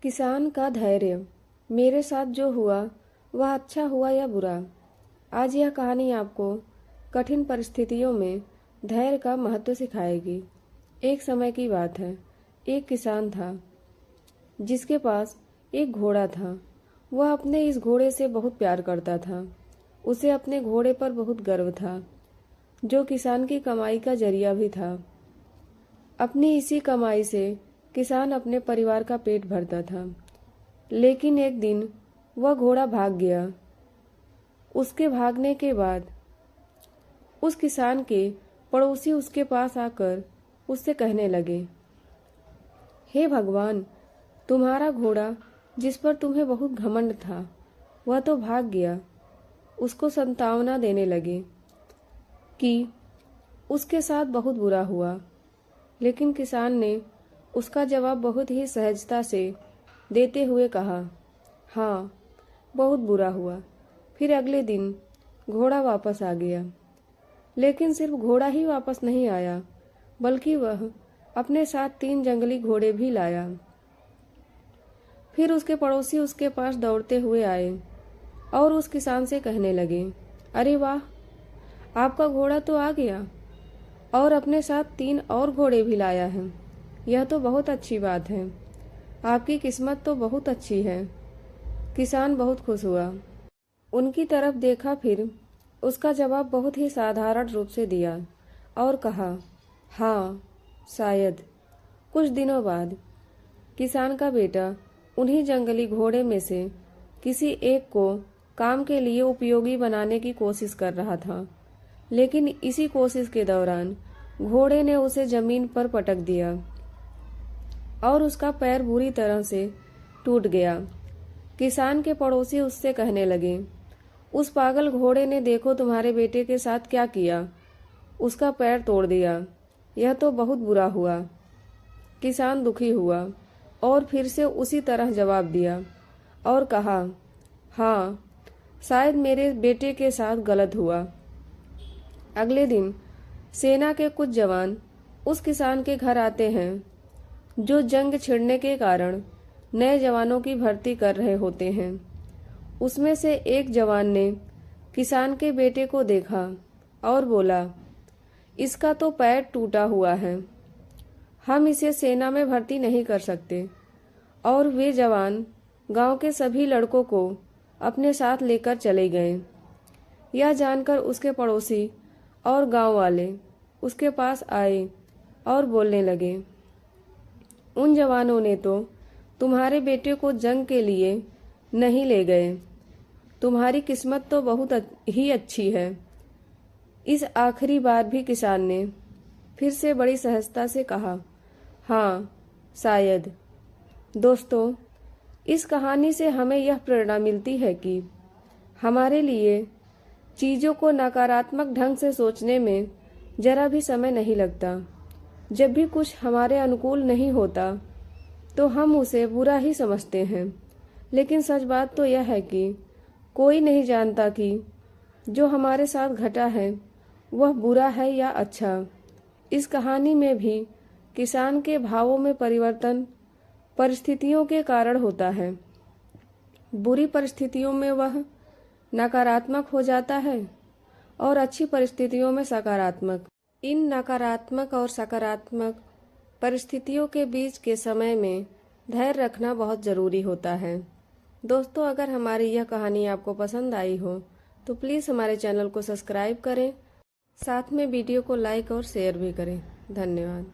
किसान का धैर्य। मेरे साथ जो हुआ वह अच्छा हुआ या बुरा। आज यह कहानी आपको कठिन परिस्थितियों में धैर्य का महत्व सिखाएगी। एक समय की बात है, एक किसान था जिसके पास एक घोड़ा था। वह अपने इस घोड़े से बहुत प्यार करता था। उसे अपने घोड़े पर बहुत गर्व था, जो किसान की कमाई का जरिया भी था। अपनी इसी कमाई से किसान अपने परिवार का पेट भरता था। लेकिन एक दिन वह घोड़ा भाग गया। उसके भागने के बाद उस किसान के पड़ोसी उसके पास आकर उससे कहने लगे, हे भगवान, तुम्हारा घोड़ा जिस पर तुम्हें बहुत घमंड था वह तो भाग गया। उसको सांत्वना देने लगे कि उसके साथ बहुत बुरा हुआ। लेकिन किसान ने उसका जवाब बहुत ही सहजता से देते हुए कहा, हाँ, बहुत बुरा हुआ। फिर अगले दिन घोड़ा वापस आ गया। लेकिन सिर्फ घोड़ा ही वापस नहीं आया, बल्कि वह अपने साथ 3 जंगली घोड़े भी लाया। फिर उसके पड़ोसी उसके पास दौड़ते हुए आए और उस किसान से कहने लगे, अरे वाह, आपका घोड़ा तो आ गया और अपने साथ 3 और घोड़े भी लाया है। यह तो बहुत अच्छी बात है। आपकी किस्मत तो बहुत अच्छी है। किसान बहुत खुश हुआ। उनकी तरफ देखा, फिर उसका जवाब बहुत ही साधारण रूप से दिया और कहा, हाँ, शायद। कुछ दिनों बाद किसान का बेटा उन्हीं जंगली घोड़े में से किसी एक को काम के लिए उपयोगी बनाने की कोशिश कर रहा था। लेकिन इसी कोशिश के दौरान घोड़े ने उसे जमीन पर पटक दिया और उसका पैर बुरी तरह से टूट गया। किसान के पड़ोसी उससे कहने लगे, उस पागल घोड़े ने देखो तुम्हारे बेटे के साथ क्या किया, उसका पैर तोड़ दिया। यह तो बहुत बुरा हुआ। किसान दुखी हुआ और फिर से उसी तरह जवाब दिया और कहा, हाँ, शायद मेरे बेटे के साथ गलत हुआ। अगले दिन सेना के कुछ जवान उस किसान के घर आते हैं, जो जंग छिड़ने के कारण नए जवानों की भर्ती कर रहे होते हैं। उसमें से एक जवान ने किसान के बेटे को देखा और बोला, इसका तो पैर टूटा हुआ है, हम इसे सेना में भर्ती नहीं कर सकते। और वे जवान गांव के सभी लड़कों को अपने साथ लेकर चले गए। यह जानकर उसके पड़ोसी और गांव वाले उसके पास आए और बोलने लगे, उन जवानों ने तो तुम्हारे बेटे को जंग के लिए नहीं ले गए। तुम्हारी किस्मत तो बहुत ही अच्छी है। इस आखिरी बार भी किसान ने फिर से बड़ी सहजता से कहा, हाँ, शायद। दोस्तों, इस कहानी से हमें यह प्रेरणा मिलती है कि हमारे लिए चीज़ों को नकारात्मक ढंग से सोचने में जरा भी समय नहीं लगता। जब भी कुछ हमारे अनुकूल नहीं होता तो हम उसे बुरा ही समझते हैं। लेकिन सच बात तो यह है कि कोई नहीं जानता कि जो हमारे साथ घटा है वह बुरा है या अच्छा। इस कहानी में भी किसान के भावों में परिवर्तन परिस्थितियों के कारण होता है। बुरी परिस्थितियों में वह नकारात्मक हो जाता है और अच्छी परिस्थितियों में सकारात्मक। इन नकारात्मक और सकारात्मक परिस्थितियों के बीच के समय में धैर्य रखना बहुत ज़रूरी होता है। दोस्तों, अगर हमारी यह कहानी आपको पसंद आई हो तो प्लीज़ हमारे चैनल को सब्सक्राइब करें, साथ में वीडियो को लाइक और शेयर भी करें। धन्यवाद।